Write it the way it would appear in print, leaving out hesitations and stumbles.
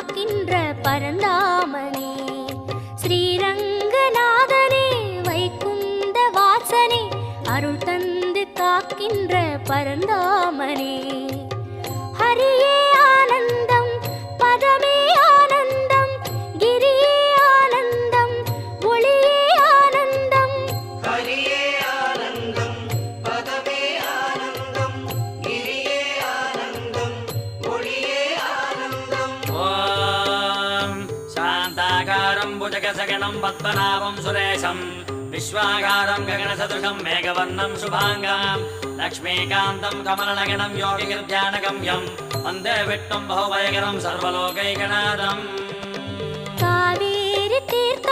காக்கின்ற பரந்தாமனே, ஸ்ரீரங்கநாதனே வைகுந்த வாசனே, அருள் தந்து காக்கின்ற பரந்தாமனே. ஹரியே ஆனந்தம், பதமே ஆனந்தம், கிரியே ஆனந்தம், ஒளியே ஆனந்தம். ஹரியே ஆனந்தம், பதமே ஆனந்தம், கிரியே ஆனந்தம், ஒளியே ஆனந்தம். ஓம் சாந்தாகாரம் புஜகசகணம் பத்மநாபம் சுரேஷம், விஸ்வாகாரம் ககனசதுஷம் மேகவர்ணம் சுபாங்கம், லக்ஷ்மீகாந்தம் கமலநகனம் யோகிகிருத்யானகம்யம், வந்தே விட்டும் பகுபயகரம் சர்வலோகைகநாதம். காவேரி தீர்த்த